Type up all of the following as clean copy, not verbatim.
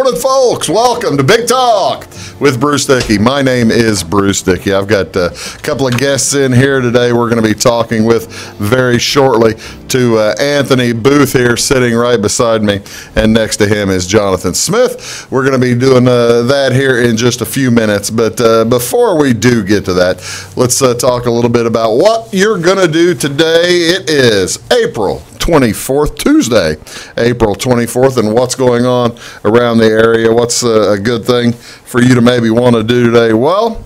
Morning, folks. Welcome to Big Talk with Bruce Dickey. My name is Bruce Dickey. I've got a couple of guests in here today we're going to be talking with very shortly. To Anthony Booth here sitting right beside me, and next to him is Jonathan Smith. We're going to be doing that here in just a few minutes, but before we do get to that, let's talk a little bit about what you're going to do today. It is April 24th, Tuesday, April 24th, and what's going on around the area. What's a good thing for you to maybe want to do today? Well,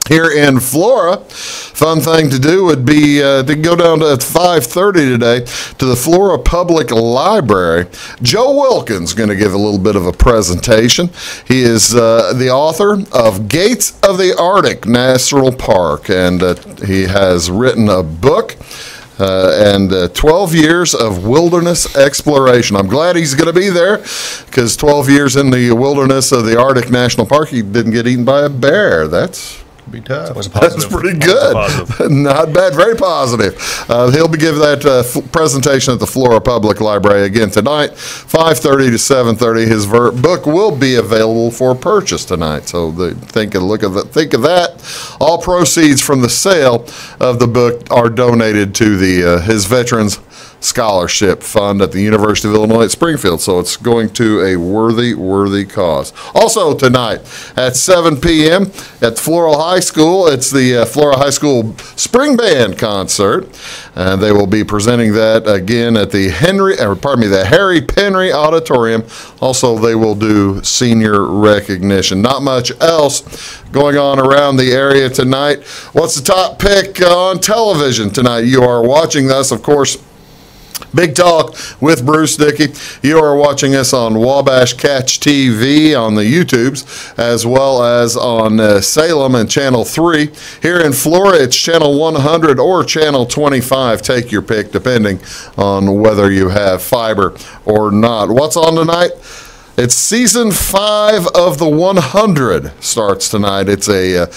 here in Flora, fun thing to do would be to go down to 5:30 today to the Flora Public Library. Joe Wilkins going to give a little bit of a presentation. He is the author of Gates of the Arctic National Park, and he has written a book and 12 years of wilderness exploration. I'm glad he's going to be there because 12 years in the wilderness of the Arctic National Park, he didn't get eaten by a bear. That's be tough. That's pretty good. Not bad. Very positive. He'll be giving that presentation at the Flora Public Library again tonight, 5:30 to 7:30. His book will be available for purchase tonight. So think of that. All proceeds from the sale of the book are donated to the his Veterans Scholarship Fund at the University of Illinois at Springfield. So it's going to a worthy cause. Also tonight at 7 p.m. at Floral High School, it's the Flora High School Spring Band Concert. And they will be presenting that again at the Harry Penry Auditorium. Also, they will do senior recognition. Not much else going on around the area tonight. What's the top pick on television tonight? You are watching us, of course, Big Talk with Bruce Dickey. You are watching us on Wabash Catch TV on the YouTubes, as well as on Salem and Channel 3. Here in Florida, it's Channel 100 or Channel 25. Take your pick, depending on whether you have fiber or not. What's on tonight? It's Season 5 of The 100 starts tonight. It's a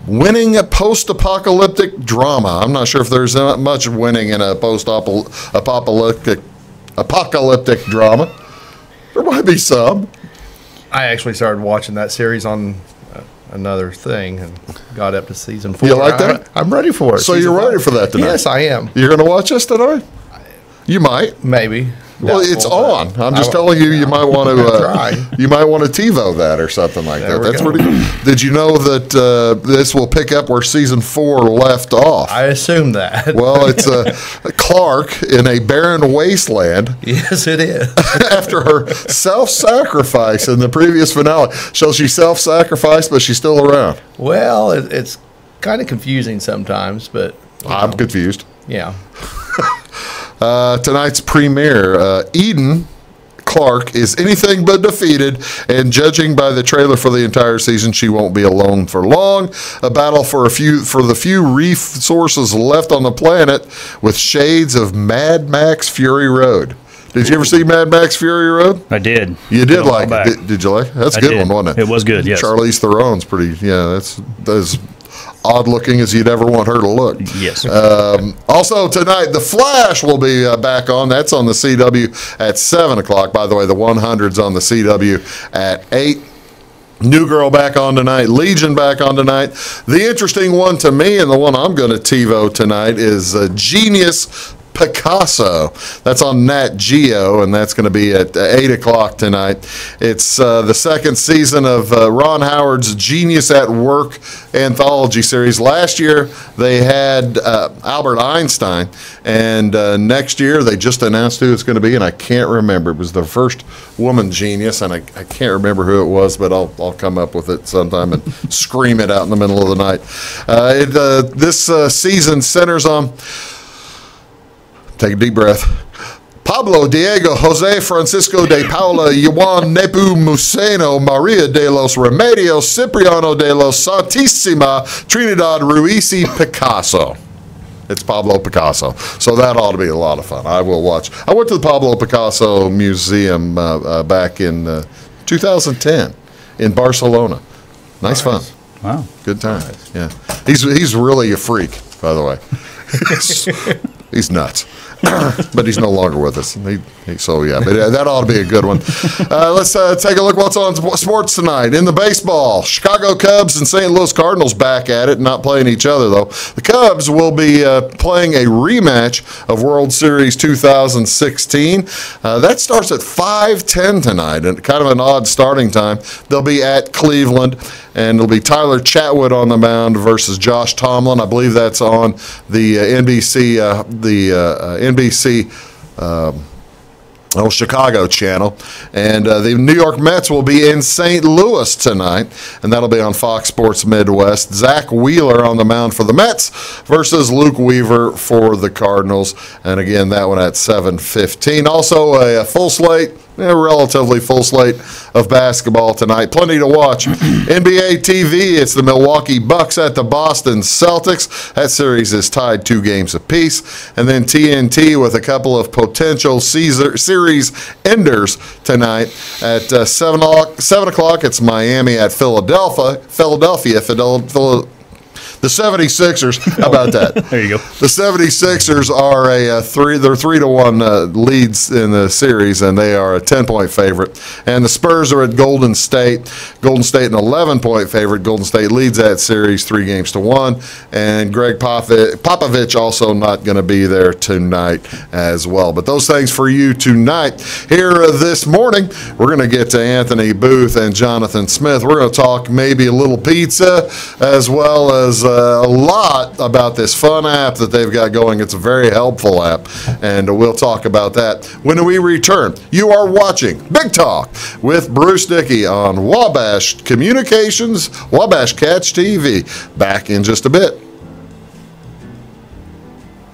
winning a post-apocalyptic drama. I'm not sure if there's much winning in a post-apocalyptic drama. There might be some. I actually started watching that series on another thing and got up to season 4. You like that? I'm ready for it. So you're ready for that tonight? Yes, I am. You're going to watch us tonight? You might. Maybe. Well, it's on. I'm just telling you, you might want to you might want to TiVo that or something like that. That's pretty good. Did you know that this will pick up where season 4 left off? I assumed that. Well, it's Clark in a barren wasteland. Yes, it is. After her self-sacrifice in the previous finale. So she self-sacrificed, but she's still around. Well, it's kind of confusing sometimes, but I'm confused. Yeah. Tonight's premiere, Eden Clark is anything but defeated, and judging by the trailer for the entire season, she won't be alone for long. A battle for the few resources left on the planet, with shades of Mad Max Fury Road. Did you ever see Mad Max Fury Road? I did. You did like it? Did you like it? That's a good one, wasn't it? It was good, yes. Charlize Theron's pretty, that's as odd looking as you'd ever want her to look. Yes. Also tonight, The Flash will be back on. That's on the CW at 7 o'clock. By the way, the 100's on the CW at 8. New Girl back on tonight. Legion back on tonight. The interesting one to me, and the one I'm going to TiVo tonight, is Genius Picasso. That's on Nat Geo, and that's going to be at 8 o'clock tonight. It's the second season of Ron Howard's Genius at Work anthology series. Last year, they had Albert Einstein, and next year, they just announced who it's going to be, and I can't remember. It was the first woman genius, and I can't remember who it was, but I'll come up with it sometime and scream it out in the middle of the night. This season centers on, take a deep breath, Pablo, Diego, Jose, Francisco de Paula, Juan Nepomuceno, Maria de los Remedios, Cipriano de los Santissima, Trinidad Ruiz Picasso. It's Pablo Picasso. So that ought to be a lot of fun. I will watch. I went to the Pablo Picasso Museum back in 2010 in Barcelona. Nice fun. Wow. Good time. Nice. Yeah. He's really a freak, by the way. He's nuts. But he's no longer with us. But that ought to be a good one. Let's take a look what's on sports tonight. In the baseball, Chicago Cubs and St. Louis Cardinals back at it, not playing each other, though. The Cubs will be playing a rematch of World Series 2016. That starts at 5:10 tonight, and kind of an odd starting time. They'll be at Cleveland, and it'll be Tyler Chatwood on the mound versus Josh Tomlin. I believe that's on the NBC Chicago channel. And the New York Mets will be in St. Louis tonight, and that'll be on Fox Sports Midwest. Zach Wheeler on the mound for the Mets versus Luke Weaver for the Cardinals. And again, that one at 7:15. Also a full slate, a relatively full slate of basketball tonight. Plenty to watch. NBA TV, it's the Milwaukee Bucks at the Boston Celtics. That series is tied 2 games apiece. And then TNT with a couple of potential series enders tonight. At 7 o'clock, it's Miami at Philadelphia. The 76ers, how about that? There you go. The 76ers are they're 3-1 leads in the series, and they are a 10-point favorite. And the Spurs are at Golden State. Golden State an 11-point favorite. Golden State leads that series 3-1. And Greg Popovich also not going to be there tonight as well. But those things for you tonight. Here this morning, we're going to get to Anthony Booth and Jonathan Smith. We're going to talk maybe a little pizza as well as a lot about this fun app that they've got going. It's a very helpful app, and we'll talk about that when we return. You are watching Big Talk with Bruce Dickey on Wabash Communications, Wabash Catch TV. Back in just a bit.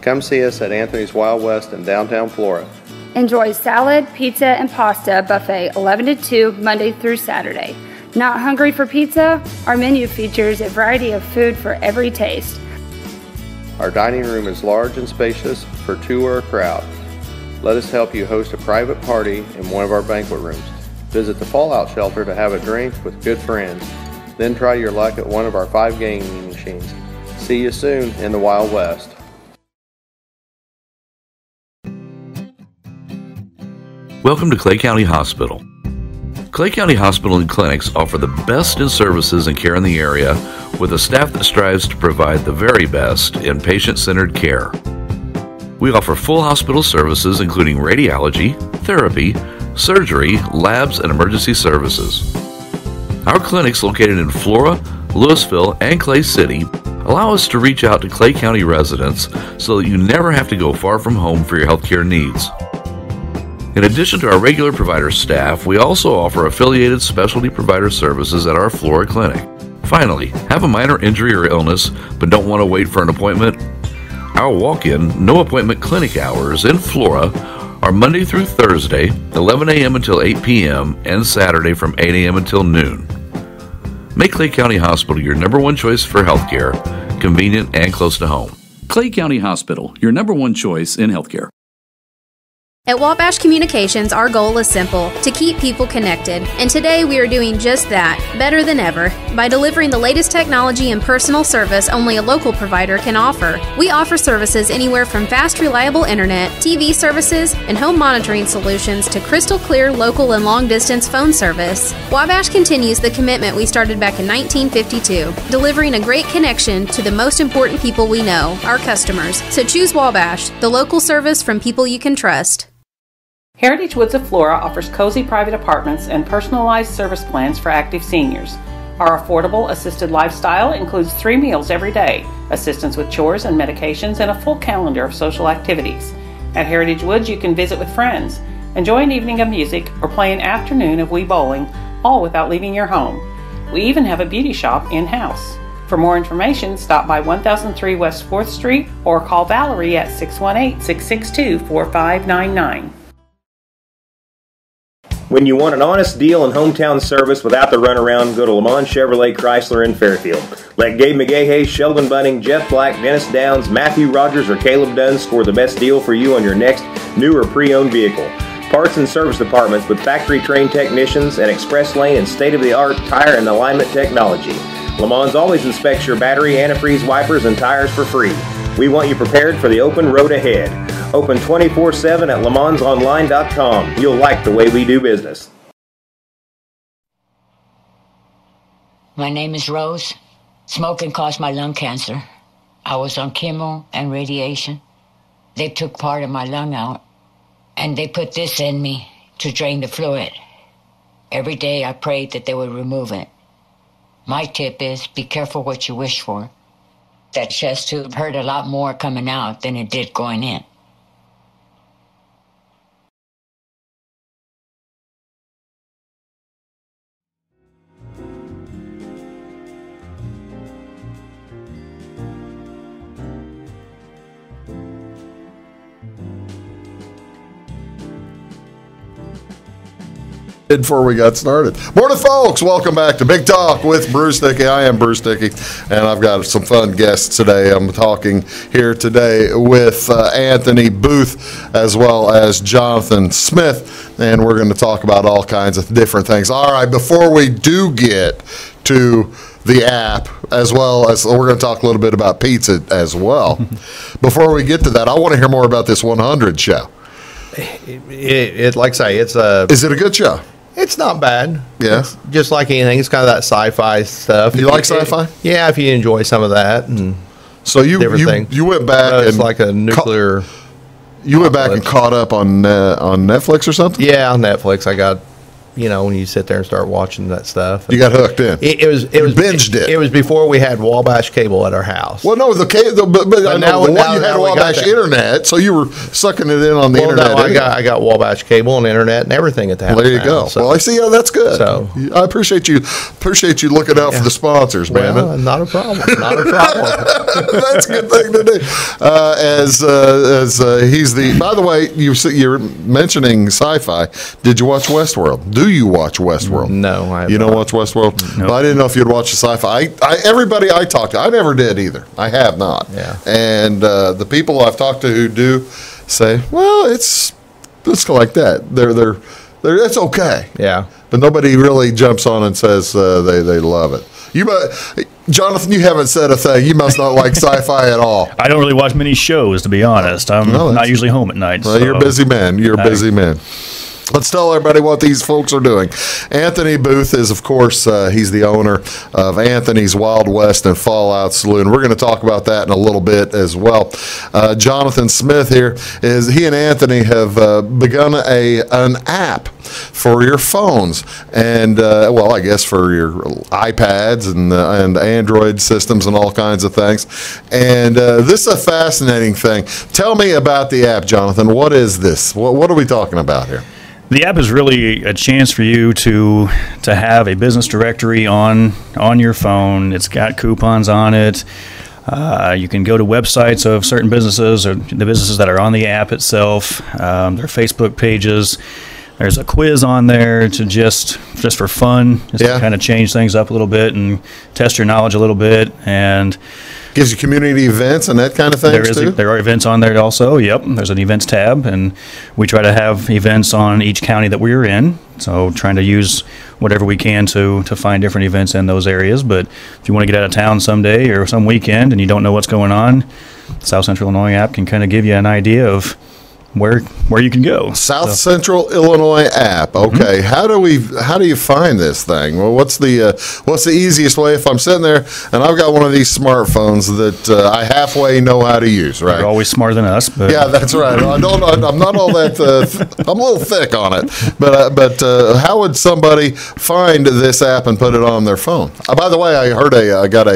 Come see us at Anthony's Wild West in downtown Flora. Enjoy salad, pizza, and pasta buffet 11 to 2 Monday through Saturday. Not hungry for pizza? Our menu features a variety of food for every taste. Our dining room is large and spacious for 2 or a crowd. Let us help you host a private party in one of our banquet rooms. Visit the Fallout Shelter to have a drink with good friends. Then try your luck at one of our 5 gaming machines. See you soon in the Wild West. Welcome to Clay County Hospital. Clay County Hospital and Clinics offer the best in services and care in the area with a staff that strives to provide the very best in patient-centered care. We offer full hospital services including radiology, therapy, surgery, labs, and emergency services. Our clinics located in Flora, Louisville, and Clay City allow us to reach out to Clay County residents so that you never have to go far from home for your healthcare needs. In addition to our regular provider staff, we also offer affiliated specialty provider services at our Flora clinic. Finally, have a minor injury or illness but don't want to wait for an appointment? Our walk-in, no-appointment clinic hours in Flora are Monday through Thursday, 11 a.m. until 8 p.m., and Saturday from 8 a.m. until noon. Make Clay County Hospital your #1 choice for healthcare, convenient and close to home. Clay County Hospital, your #1 choice in healthcare. At Wabash Communications, our goal is simple, to keep people connected. And today we are doing just that, better than ever, by delivering the latest technology and personal service only a local provider can offer. We offer services anywhere from fast, reliable internet, TV services, and home monitoring solutions to crystal clear local and long-distance phone service. Wabash continues the commitment we started back in 1952, delivering a great connection to the most important people we know, our customers. So choose Wabash, the local service from people you can trust. Heritage Woods of Flora offers cozy private apartments and personalized service plans for active seniors. Our affordable assisted lifestyle includes 3 meals every day, assistance with chores and medications, and a full calendar of social activities. At Heritage Woods, you can visit with friends, enjoy an evening of music, or play an afternoon of Wii bowling, all without leaving your home. We even have a beauty shop in-house. For more information, stop by 1003 West 4th Street or call Valerie at 618-662-4599. When you want an honest deal and hometown service without the runaround, go to Lamont Chevrolet Chrysler in Fairfield. Let Gabe McGahey, Sheldon Bunning, Jeff Black, Dennis Downs, Matthew Rogers, or Caleb Dunn score the best deal for you on your next new or pre-owned vehicle. Parts and service departments with factory-trained technicians and express lane and state-of-the-art tire and alignment technology. Lamont's always inspects your battery, antifreeze, wipers, and tires for free. We want you prepared for the open road ahead. Open 24/7 at LeMansOnline.com. You'll like the way we do business. My name is Rose. Smoking caused my lung cancer. I was on chemo and radiation. They took part of my lung out, and they put this in me to drain the fluid. Every day I prayed that they would remove it. My tip is be careful what you wish for. That chest tube hurt a lot more coming out than it did going in. Before we got started. Morning, folks. Welcome back to Big Talk with Bruce Dickey. I am Bruce Dickey, and I've got some fun guests today. I'm talking here today with Anthony Booth as well as Jonathan Smith, and we're going to talk about all kinds of different things. All right, before we do get to the app, as well as we're going to talk a little bit about pizza as well. Before we get to that, I want to hear more about this 100 show. Like I say, it's a. Is it a good show? It's not bad. Yeah. It's just like anything. It's kind of that sci-fi stuff. You like sci-fi? Yeah, if you enjoy some of that and so you went back it's like a nuclear. You went back and caught up on Netflix or something? Yeah, on Netflix. I got, when you sit there and start watching that stuff. You got hooked in. It was binged it. It was before we had Wabash cable at our house. Well, no, but I know you had Wabash internet, so you were sucking it in on the internet. No, I got Wabash cable and internet and everything at the house. There you go. So. Well, I see. That's good. So I appreciate you looking out for the sponsors, man. Well, not a problem. Not a problem. That's a good thing to do. He's the. By the way, you're mentioning sci-fi. Did you watch Westworld? Do you watch Westworld? No, I you don't watch Westworld. Nope. Well, I didn't know if you'd watch the sci-fi. Everybody I talked to, I never did either. I have not. Yeah. And the people I've talked to who do say, well, it's like that. They're it's okay. Yeah. But nobody really jumps on and says they love it. Jonathan, you haven't said a thing. You must not like sci-fi at all. I don't really watch many shows, to be honest. I'm not usually home at night. Well, you're a busy man. You're a busy man. Let's tell everybody what these folks are doing. Anthony Booth is, of course, he's the owner of Anthony's Wild West and Fallout Saloon. We're going to talk about that in a little bit as well. Jonathan Smith here he and Anthony have begun an app for your phones and, I guess for your iPads and Android systems and all kinds of things. And this is a fascinating thing. Tell me about the app, Jonathan. What is this? What are we talking about here? The app is really a chance for you to have a business directory on your phone. It's got coupons on it. You can go to websites of certain businesses or the businesses that are on the app itself, their Facebook pages. There's a quiz on there to just for fun, to kind of change things up a little bit and test your knowledge a little bit. And gives you community events and that kind of thing too? There are events on there also, yep. There's an events tab, and we try to have events on each county that we're in, so trying to use whatever we can to find different events in those areas. But if you want to get out of town someday or some weekend and you don't know what's going on, the South Central Illinois app can kind of give you an idea of where you can go. Central Illinois app. Okay, how do you find this thing? Well, what's the easiest way if I'm sitting there and I've got one of these smartphones that I halfway know how to use? Right, you're always smarter than us. But. Yeah, that's right. I'm not all that. I'm a little thick on it. But how would somebody find this app and put it on their phone? By the way, I heard I got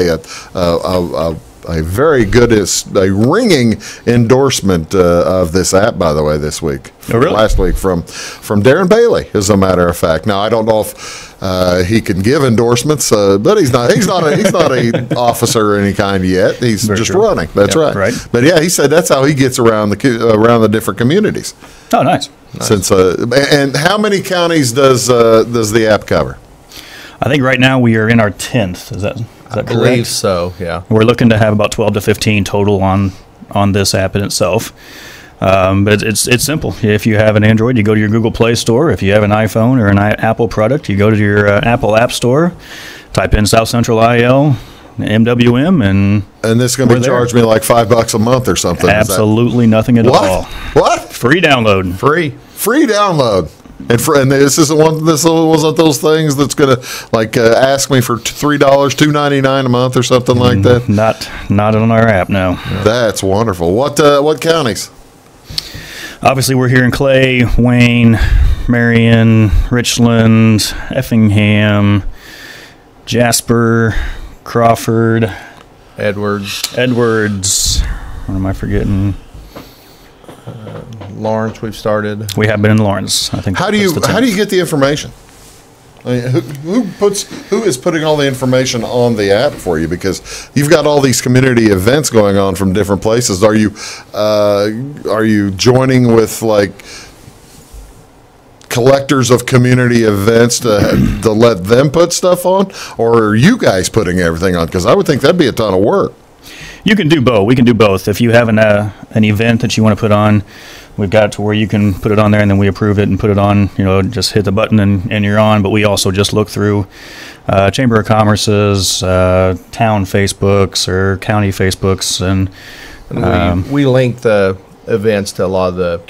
a very good, a ringing endorsement of this app, by the way, this week. Oh, really? Last week from Darren Bailey, as a matter of fact. Now, I don't know if he can give endorsements, but he's not a officer or any kind yet. He's very just true. running. That's right. But yeah, he said that's how he gets around the different communities. Oh, nice. Since and how many counties does the app cover? I think right now we are in our 10th. Is that correct? I believe so, yeah. We're looking to have about 12 to 15 total on this app in itself. But it's simple. If you have an Android, you go to your Google Play Store. If you have an iPhone or an Apple product, you go to your Apple App Store, type in South Central IL, MWM, and this is going to be charged me like $5 a month or something. Absolutely nothing at all. What? Free download. Free download. And this isn't one. This wasn't those things that's going to ask me for $3.99 a month or something like that. Not on our app, no. That's wonderful. What counties? Obviously, we're here in Clay, Wayne, Marion, Richland, Effingham, Jasper, Crawford, Edwards. What am I forgetting? Lawrence, we've started. We have been in Lawrence. I think. How do you get the information? I mean, who is putting all the information on the app for you? Because you've got all these community events going on from different places. Are you joining with collectors of community events to let them put stuff on, or are you guys putting everything on? Because I would think that'd be a ton of work. You can do both. We can do both. If you have an event that you want to put on, we've got it to where you can put it on there, and then we approve it and put it on. Just hit the button and you're on. But we also just look through Chamber of Commerce's town Facebooks or county Facebooks, and we link the events to a lot of the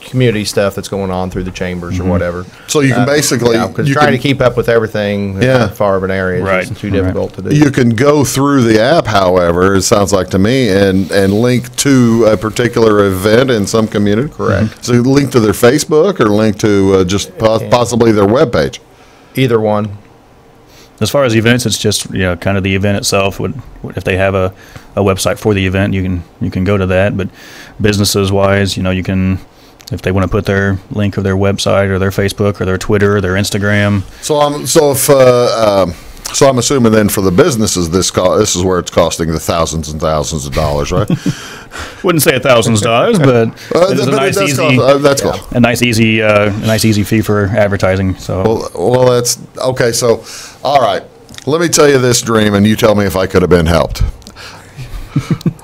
community stuff that's going on through the chambers or whatever. So you can basically because trying to keep up with everything in far of an area is just too difficult to do. You can go through the app, however, it sounds like to me, and link to a particular event in some community. Correct. So link to their Facebook or link to just possibly their webpage. Either one. As far as events, it's just kind of the event itself. If they have a website for the event, you can go to that. But businesses wise, you can, if they want to put their link of their website or their Facebook or their Twitter or their Instagram. So I'm assuming then for the businesses, this is where it's costing the thousands and thousands of dollars, right? Wouldn't say $1,000, but it is a nice easy fee for advertising. So well, that's okay. So all right, let me tell you this dream, and you tell me if I could have been helped.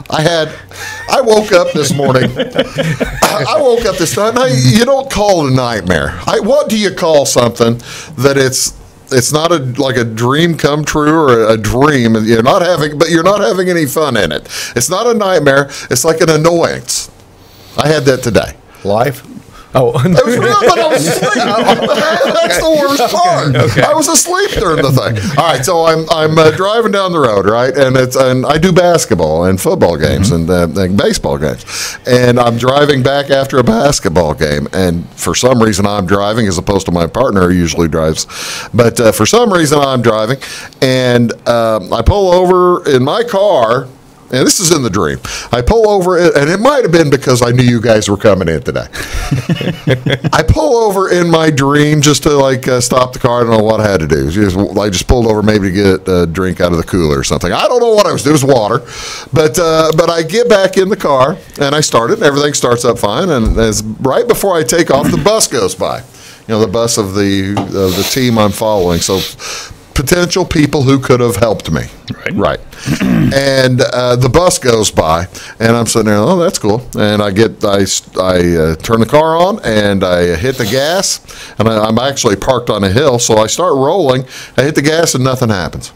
I woke up this morning. I woke up this time. Now, you don't call it a nightmare. What do you call something that it's not like a dream come true or a dream, and you're not having any fun in it. It's not a nightmare. It's like an annoyance. I had that today. Life? Oh, it was real, but I was asleep. That's the worst part. Okay. I was asleep during the thing. All right, so I'm driving down the road, right, and I do basketball and football games and baseball games, and I'm driving back after a basketball game, and for some reason I'm driving as opposed to my partner who usually drives, but for some reason I'm driving, and I pull over in my car. And this is in the dream. I pull over, and it might have been because I knew you guys were coming in today. I pull over in my dream just to stop the car. I don't know what I had to do. I just pulled over maybe to get a drink out of the cooler or something. I don't know what I was doing. It was water. But I get back in the car, and I start it, and everything starts up fine. And right before I take off, the bus goes by. The bus of the team I'm following. So potential people who could have helped me. Right. And the bus goes by, and I'm sitting there, oh, that's cool. And I turn the car on, and I hit the gas, and I'm actually parked on a hill, so I start rolling. I hit the gas, and nothing happens.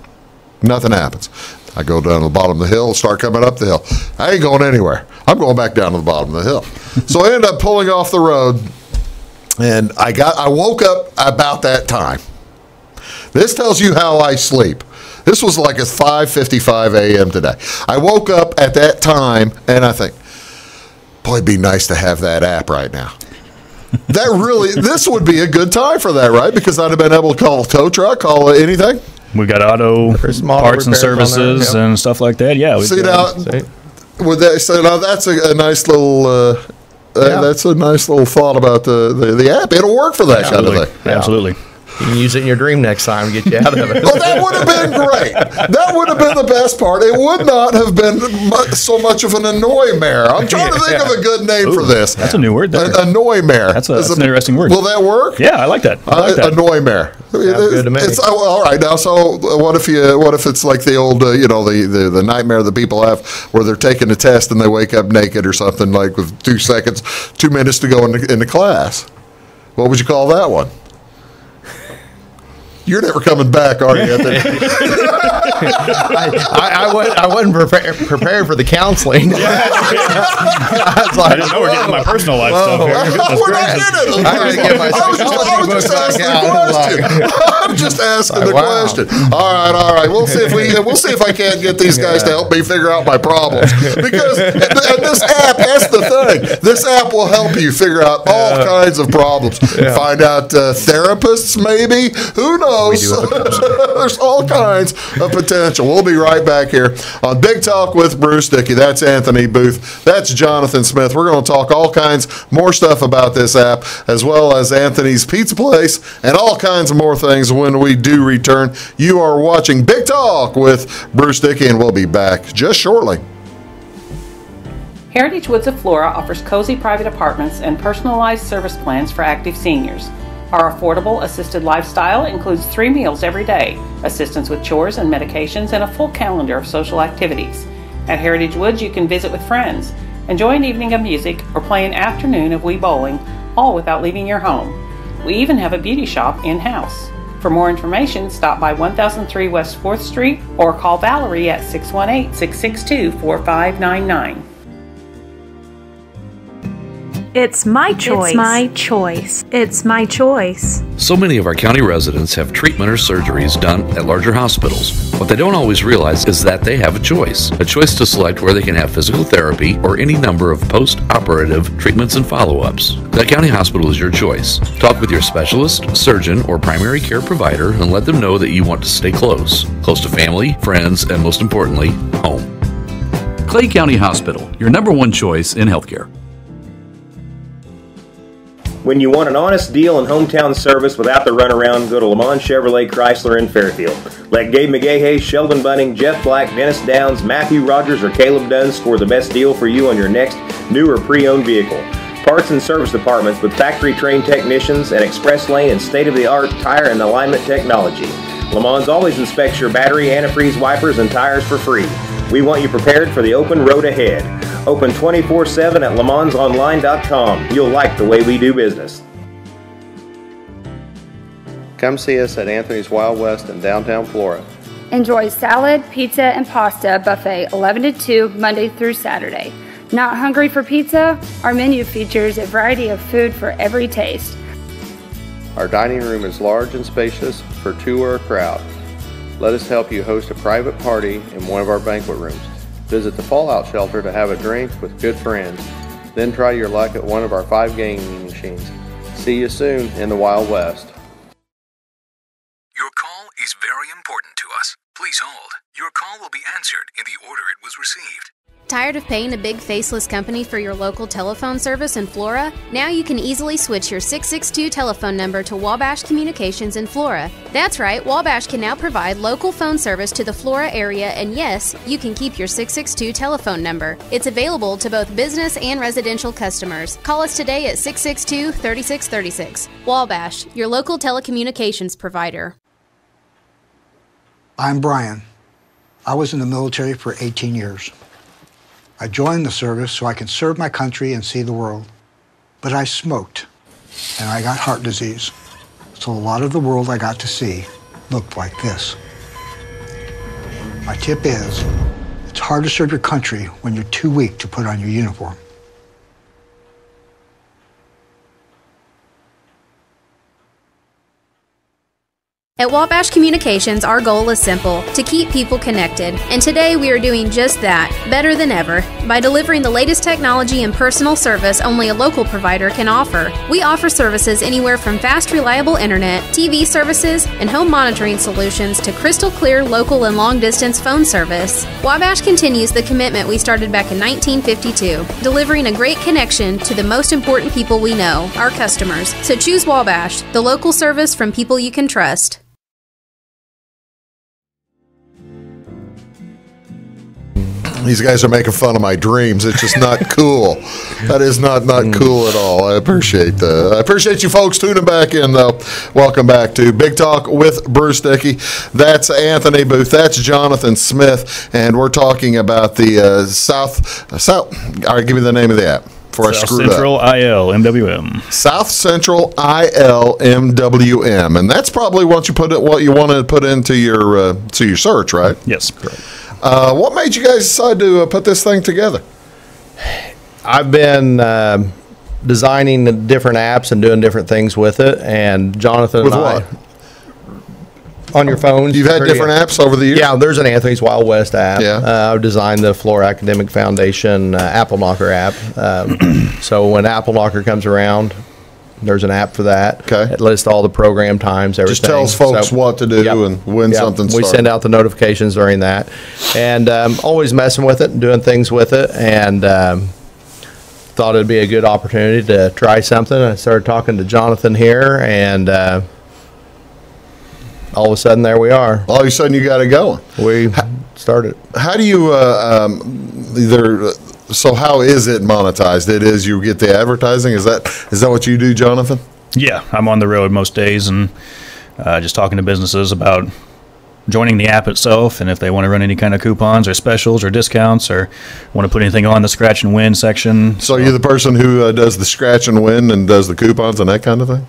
Nothing happens. I go down to the bottom of the hill, start coming up the hill. I ain't going anywhere. I'm going back down to the bottom of the hill. So I ended up pulling off the road, and I woke up about that time. This tells you how I sleep. This was like at 5:55 a.m. today. I woke up at that time, and I think, boy, it'd be nice to have that app right now. This would be a good time for that, right? Because I'd have been able to call a tow truck, call anything. We got auto parts and services and stuff like that. Yeah. That's a nice little. That's a nice little thought about the app. It'll work for that kind of thing. Absolutely. You can use it in your dream next time and get you out of it. Well, that would have been great. That would have been the best part. It would not have been so much of an annoy-mare. I'm trying to think of a good name for this. That's a new word there. Annoy-mare. That's an interesting word. Will that work? Yeah, I like that. Annoy-mare. Good to me. All right, now, so what if it's like the old, the nightmare that people have where they're taking a test and they wake up naked or something, like with 2 minutes to go into class? What would you call that one? You're never coming back, are you? I wasn't prepared for the counseling. I was like, I didn't know we're getting my personal life stuff here. We're not getting it. I'm just asking the question. All right. We'll see if I can't get these guys to help me figure out my problems. Because and this app, that's the thing. This app will help you figure out all kinds of problems. Find out therapists, maybe. Who knows? There's all kinds of potential. We'll be right back here on Big Talk with Bruce Dickey. That's Anthony Booth. That's Jonathan Smith. We're going to talk all kinds more stuff about this app, as well as Anthony's Pizza Place and all kinds of more things when we do return. You are watching Big Talk with Bruce Dickey, and we'll be back just shortly. Heritage Woods of Flora offers cozy private apartments and personalized service plans for active seniors. Our affordable assisted lifestyle includes 3 meals every day, assistance with chores and medications, and a full calendar of social activities. At Heritage Woods, you can visit with friends, enjoy an evening of music, or play an afternoon of Wii bowling, all without leaving your home. We even have a beauty shop in-house. For more information, stop by 1003 West 4th Street or call Valerie at 618-662-4599. It's my choice. It's my choice. It's my choice. So many of our county residents have treatment or surgeries done at larger hospitals. What they don't always realize is that they have a choice to select where they can have physical therapy or any number of post-operative treatments and follow-ups. Clay County Hospital is your choice. Talk with your specialist, surgeon, or primary care provider and let them know that you want to stay close to family, friends, and most importantly, home. Clay County Hospital, your #1 choice in healthcare. When you want an honest deal and hometown service without the runaround, go to Lamont Chevrolet Chrysler in Fairfield. Let Gabe McGahey, Sheldon Bunning, Jeff Black, Dennis Downs, Matthew Rogers, or Caleb Dunn score the best deal for you on your next new or pre-owned vehicle. Parts and service departments with factory-trained technicians and express lane and state-of-the-art tire and alignment technology. Lamont always inspects your battery, antifreeze, wipers, and tires for free. We want you prepared for the open road ahead. Open 24/7 at LeMansOnline.com. You'll like the way we do business. Come see us at Anthony's Wild West in downtown Flora. Enjoy salad, pizza, and pasta buffet 11 to 2 Monday through Saturday. Not hungry for pizza? Our menu features a variety of food for every taste. Our dining room is large and spacious for 2 or a crowd. Let us help you host a private party in one of our banquet rooms. Visit the Fallout Shelter to have a drink with good friends. Then try your luck at one of our 5 gaming machines. See you soon in the Wild West. Your call is very important to us. Please hold. Your call will be answered in the order it was received. Tired of paying a big faceless company for your local telephone service in Flora? Now you can easily switch your 662 telephone number to Wabash Communications in Flora. That's right, Wabash can now provide local phone service to the Flora area, and yes, you can keep your 662 telephone number. It's available to both business and residential customers. Call us today at 662-3636. Wabash, your local telecommunications provider. I'm Brian. I was in the military for 18 years. I joined the service so I could serve my country and see the world. But I smoked, and I got heart disease. So a lot of the world I got to see looked like this. My tip is, it's hard to serve your country when you're too weak to put on your uniform. At Wabash Communications, our goal is simple, to keep people connected. And today we are doing just that, better than ever, by delivering the latest technology and personal service only a local provider can offer. We offer services anywhere from fast, reliable internet, TV services, and home monitoring solutions to crystal clear local and long-distance phone service. Wabash continues the commitment we started back in 1952, delivering a great connection to the most important people we know, our customers. So choose Wabash, the local service from people you can trust. These guys are making fun of my dreams. It's just not cool. That is not cool at all. I appreciate that. I appreciate you folks tuning back in, though. Welcome back to Big Talk with Bruce Dickey. That's Anthony Booth. That's Jonathan Smith. And we're talking about the South. All right, give me the name of the app. before I South screwed Central up. ILMWM. South Central ILMWM, and that's probably what you want to put into your search, right? Yes, correct. What made you guys decide to put this thing together? I've been designing the different apps and doing different things with it, and Jonathan With and I. what? On your phones. You've had different apps over the years? Yeah, there's an Anthony's Wild West app. Yeah. I've designed the Florida Academic Foundation Apple Knocker app. So when Apple Knocker comes around, there's an app for that. Okay. It lists all the program times, everything. Just tells folks what to do and when something We starts. send out the notifications during that. And always messing with it and doing things with it. And thought it'd be a good opportunity to try something. I started talking to Jonathan here, and all of a sudden, there we are. All of a sudden, you got it going. We started. How do you So how is it monetized? It is you get the advertising. Is that what you do, Jonathan? Yeah, I'm on the road most days and just talking to businesses about joining the app itself, and if they want to run any kind of coupons or specials or discounts or want to put anything on the scratch and win section. So you're the person who does the scratch and win and does the coupons and that kind of thing?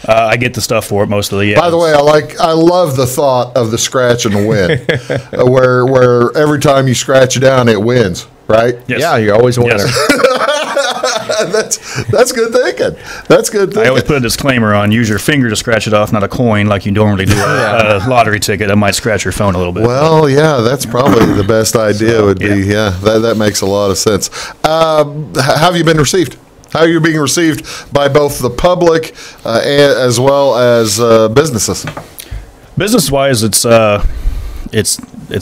I get the stuff for it most of the year. By the way, I love the thought of the scratch and win, where every time you scratch it down, it wins, right? Yes. Yeah, you're always a winner. That's good thinking. That's good thinking. I always put a disclaimer on: use your finger to scratch it off, not a coin like you normally do a lottery ticket. That might scratch your phone a little bit. Well, yeah, that's probably the best idea. That makes a lot of sense. How have you been received? How are you being received by both the public as well as businesses? Business-wise, it's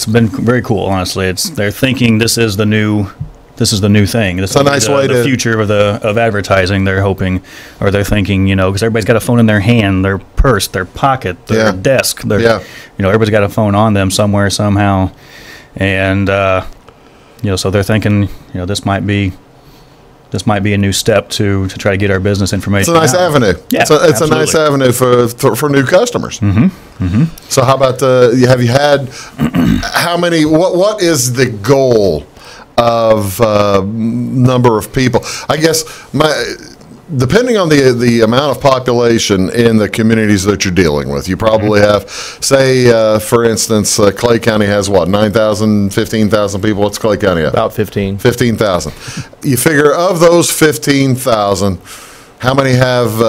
been very cool. Honestly, they're thinking this is the new thing. This is a nice way the to future of advertising. They're hoping, or they're thinking, because everybody's got a phone in their hand, their purse, their pocket, their desk. Everybody's got a phone on them somewhere somehow, and so they're thinking, this might be a new step to try to get our business information. It's a nice out. avenue. Yeah, it's a nice avenue for new customers. Mm-hmm. Mm-hmm. So how about have you had how many? What is the goal of number of people? I guess depending on the amount of population in the communities that you're dealing with, you probably have, say, for instance, Clay County has what, 9,000, 15,000 people? What's Clay County at? About 15. 15,000. You figure of those 15,000, how many have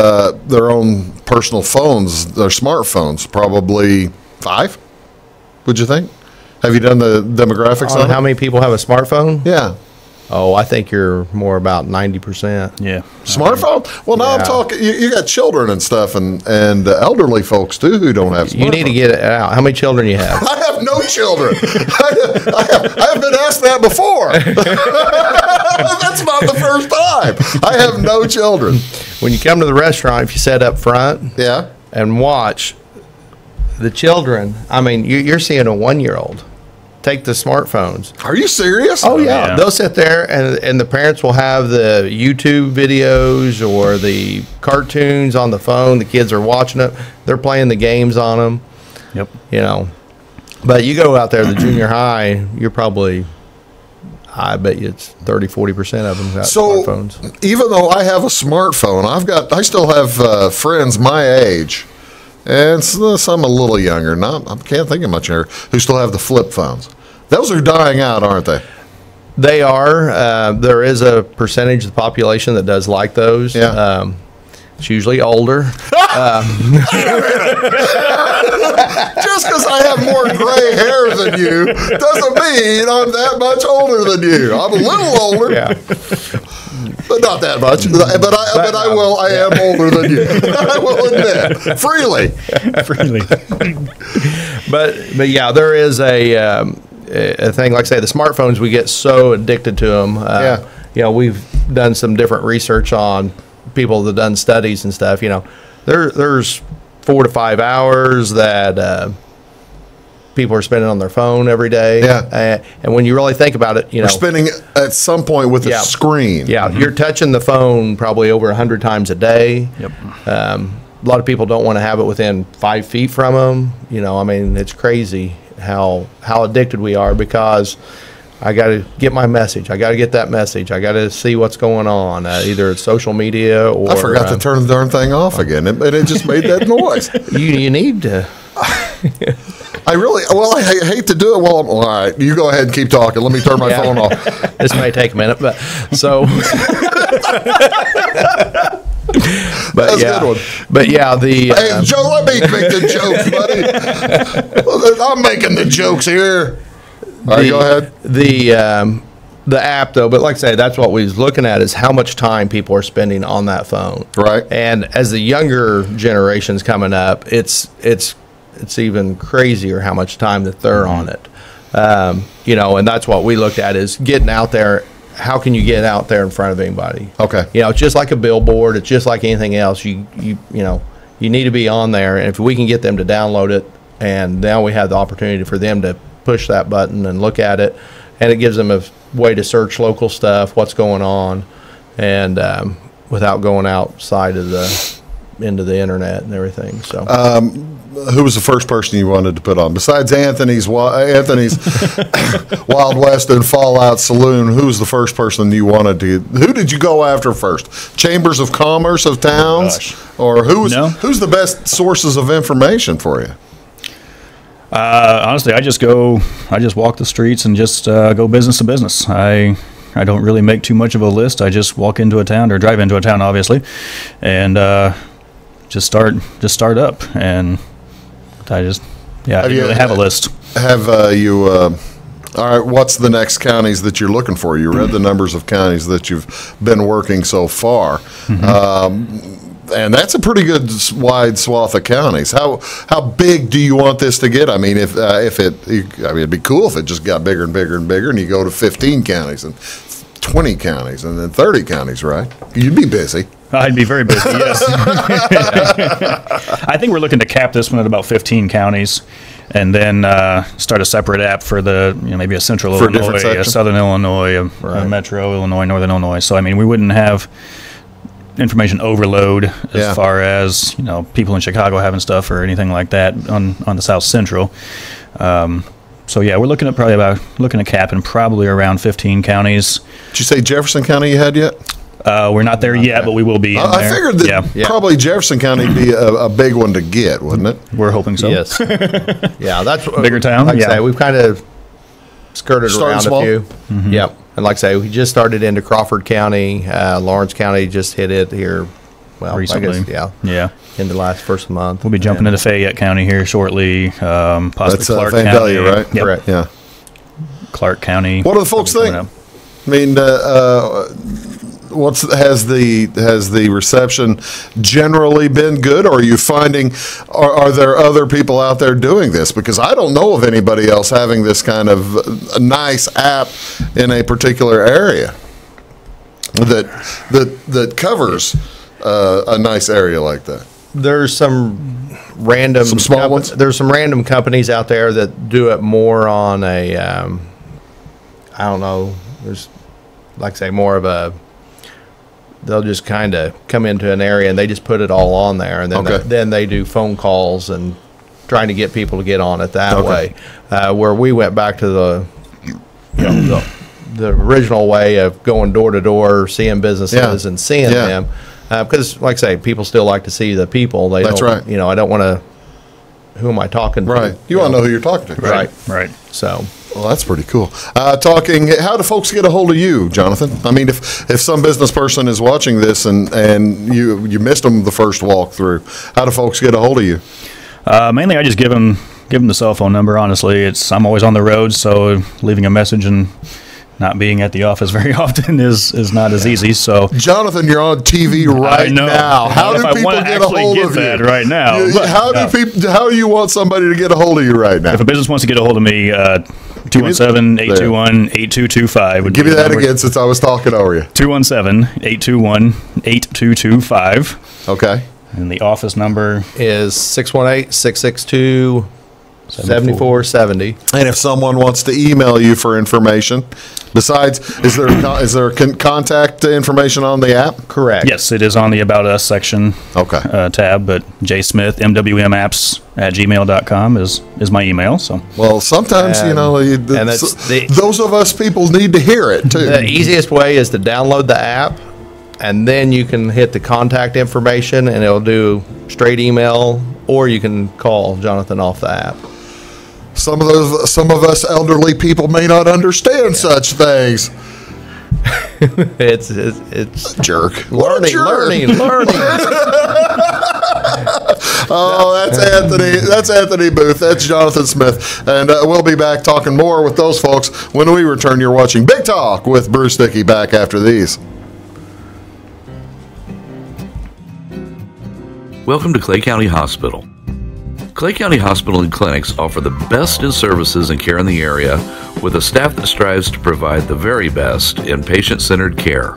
their own personal phones, their smartphones? Probably 5, would you think? Have you done the demographics on how many people have a smartphone? Yeah. Oh, I think you're more about 90%. Yeah. Smartphone? Well, now I'm talking, you got children and stuff and elderly folks, too, who don't have smartphones. You need to get it out. How many children do you have? I have no children. I have been asked that before. That's not the first time. I have no children. When you come to the restaurant, if you sit up front and watch the children, you're seeing a 1-year-old take the smartphones. Are you serious? Oh, yeah. They'll sit there and the parents will have the YouTube videos or the cartoons on the phone. The kids are watching it. They're playing the games on them. Yep. But you go out there to the junior high, you're probably, I bet you it's 30-40% of them got smartphones. Even though I have a smartphone, I still have friends my age, and some a little younger, I can't think of much younger, who still have the flip phones. Those are dying out, aren't they? They are. There is a percentage of the population that does like those. Yeah. It's usually older. Just because I have more gray hair than you doesn't mean I'm that much older than you. I'm a little older. Yeah. But not that much. I am older than you. I will admit. Freely. But yeah, there is a thing, like I say, the smartphones, we get so addicted to them. We've done some different research on people that have done studies and stuff. There's 4 to 5 hours that people are spending on their phone every day. Yeah. And when you really think about it, We're spending at some point with a screen. Yeah, you're touching the phone probably over 100 times a day. Yep. A lot of people don't want to have it within 5 feet from them. It's crazy how addicted we are, because I got to get my message. I got to get that message. I got to see what's going on, either it's social media or. I forgot to turn the darn thing off again, and it just made that noise. You need to. I hate to do it. Well, all right, you go ahead and keep talking. Let me turn my phone off. This may take a minute, but so. But That's yeah, a good one. But yeah, hey, Joe, let me make the jokes, buddy. I'm making the jokes here. All right, go ahead. The app, though, but like I say, that's what we was looking at is how much time people are spending on that phone. Right. And as the younger generation's coming up, it's even crazier how much time that they're on it. And that's what we looked at is getting out there. How can you get out there in front of anybody? Okay. It's just like a billboard. It's just like anything else. You need to be on there, and if we can get them to download it, and now we have the opportunity for them to push that button and look at it, and it gives them a way to search local stuff, what's going on, and without going outside of into the internet and everything. So. Who was the first person you wanted to put on besides Anthony's Wild West and Fallout Saloon? Who was the first person you wanted to? Who did you go after first? Chambers of Commerce of towns, or who's the best sources of information for you? Honestly, I just walk the streets and just go business to business. I don't really make too much of a list. I just walk into a town or drive into a town, obviously, and just start up and. I didn't really have a list. Have you? All right. What's the next counties that you're looking for? You read the numbers of counties that you've been working so far, and that's a pretty good wide swath of counties. How big do you want this to get? I mean, it'd be cool if it just got bigger and bigger and bigger, and you go to 15 counties and 20 counties and then 30 counties, right? You'd be busy. I'd be very busy, yes. I think we're looking to cap this one at about 15 counties and then start a separate app for maybe a central Illinois, a southern Illinois, a metro Illinois, northern Illinois. So, I mean, we wouldn't have information overload as far as, people in Chicago having stuff or anything like that on the South Central. So, yeah, we're looking at capping probably around 15 counties. Did you say Jefferson County you had yet? We're not there yet, but we will be. I figured that probably Jefferson County would be a big one to get, wouldn't it? We're hoping so. Yes. Yeah, that's bigger town. Like I say, we've kind of skirted around small. A few. Mm-hmm. Yep. And like I say, we just started into Crawford County. Lawrence County just hit it here. Well, recently. I guess, in the last first month. We'll be jumping into Fayette County here shortly. Possibly that's Clark Vandalia, County, right? Yep. Correct. Yeah. Clark County. What do the folks think? I mean, has the reception generally been good, or are you finding are there other people out there doing this? Because I don't know of anybody else having this kind of a nice app in a particular area that covers a nice area like that. There's some small ones. There's some random companies out there that do it more on a I don't know. There's like I say more of a. They'll just kind of come into an area and they just put it all on there, and then they do phone calls and trying to get people to get on it that way. Where we went back to the original way of going door to door, seeing businesses and seeing them, because like I say, people still like to see the people. That's right. I don't want to. Who am I talking to? Right. You want to know who you're talking to. Right. So. Well, that's pretty cool. How do folks get a hold of you, Jonathan? I mean, if some business person is watching this and you missed them the first walkthrough, how do folks get a hold of you? Mainly, I just give them the cell phone number. Honestly, I'm always on the road, so leaving a message and not being at the office very often is not as easy. So, Jonathan, you're on TV right now. How do people get a hold of you right now? How do you want somebody to get a hold of you right now? If a business wants to get a hold of me, 217-821-8225 would give you that again since I was talking over you. 217-821-8225. Okay. And the office number is 618-662-7470. And if someone wants to email you for information, besides, is there a contact contact information on the app? Correct. Yes, it is on the About Us section tab, but jsmith@mwmaps@gmail.com is my email. So, well, sometimes, those of us people need to hear it, too. The easiest way is to download the app, and then you can hit the contact information, and it'll do straight email, or you can call Jonathan off the app. Some of us elderly people may not understand such things. It's jerk. Learning. Oh, that's Anthony. That's Anthony Booth. That's Jonathan Smith, and we'll be back talking more with those folks when we return. You're watching Big Talk with Bruce Dickey. Back after these. Welcome to Clay County Hospital. Clay County Hospital and Clinics offer the best in services and care in the area with a staff that strives to provide the very best in patient-centered care.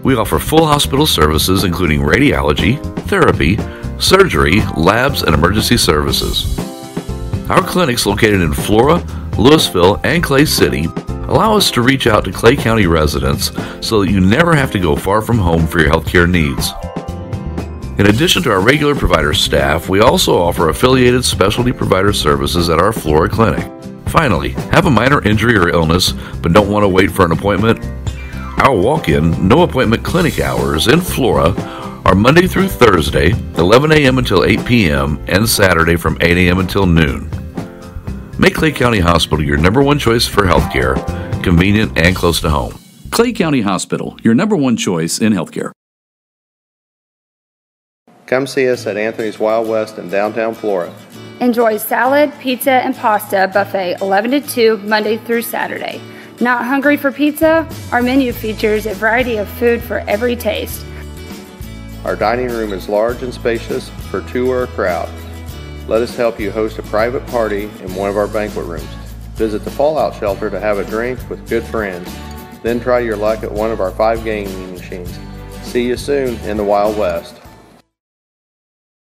We offer full hospital services including radiology, therapy, surgery, labs, and emergency services. Our clinics located in Flora, Louisville, and Clay City allow us to reach out to Clay County residents so that you never have to go far from home for your healthcare needs. In addition to our regular provider staff, we also offer affiliated specialty provider services at our Flora clinic. Finally, have a minor injury or illness but don't want to wait for an appointment? Our walk-in, no-appointment clinic hours in Flora are Monday through Thursday, 11 a.m. until 8 p.m., and Saturday from 8 a.m. until noon. Make Clay County Hospital your #1 choice for healthcare, convenient and close to home. Clay County Hospital, your #1 choice in healthcare. Come see us at Anthony's Wild West in downtown Flora. Enjoy salad, pizza, and pasta buffet 11 to 2 Monday through Saturday. Not hungry for pizza? Our menu features a variety of food for every taste. Our dining room is large and spacious for two or a crowd. Let us help you host a private party in one of our banquet rooms. Visit the Fallout Shelter to have a drink with good friends. Then try your luck at one of our 5 gaming machines. See you soon in the Wild West.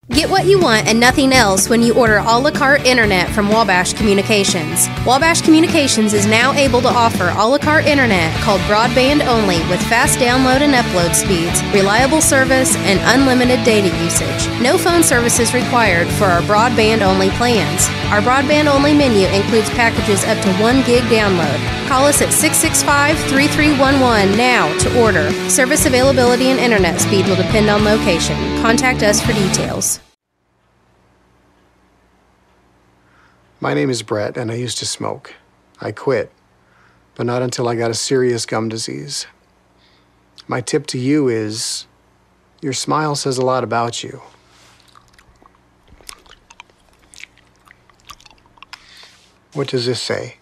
Get what you want and nothing else when you order a la carte internet from Wabash Communications. Wabash Communications is now able to offer a la carte internet called broadband only with fast download and upload speeds, reliable service, and unlimited data usage. No phone services required for our broadband only plans. Our broadband only menu includes packages up to 1 gig download. Call us at 665-3311 now to order. Service availability and internet speed will depend on location. Contact us for details. My name is Brett, and I used to smoke. I quit, but not until I got a serious gum disease. My tip to you is, your smile says a lot about you. What does this say?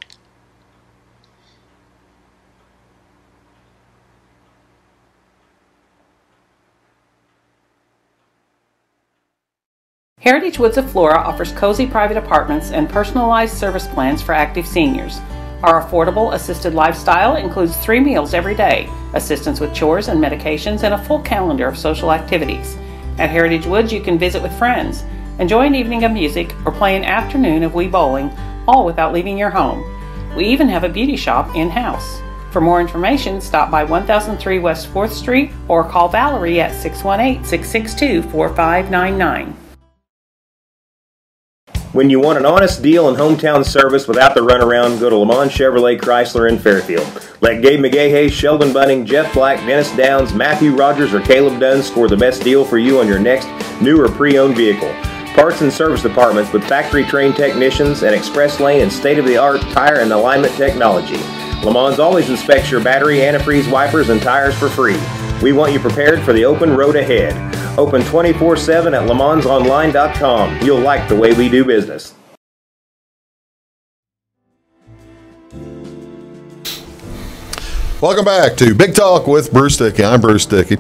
Heritage Woods of Flora offers cozy private apartments and personalized service plans for active seniors. Our affordable assisted lifestyle includes 3 meals every day, assistance with chores and medications, and a full calendar of social activities. At Heritage Woods, you can visit with friends, enjoy an evening of music, or play an afternoon of Wii bowling, all without leaving your home. We even have a beauty shop in-house. For more information, stop by 1003 West 4th Street or call Valerie at 618-662-4599. When you want an honest deal and hometown service without the runaround, go to Lamont Chevrolet Chrysler in Fairfield. Let Gabe McGahey, Sheldon Bunning, Jeff Black, Dennis Downs, Matthew Rogers, or Caleb Dunn score the best deal for you on your next new or pre-owned vehicle. Parts and service departments with factory-trained technicians and express lane and state-of-the-art tire and alignment technology. Lamont's always inspects your battery, antifreeze, wipers, and tires for free. We want you prepared for the open road ahead. Open 24/7 at LaMonsOnline.com. You'll like the way we do business. Welcome back to Big Talk with Bruce Dickey. I'm Bruce Dickey.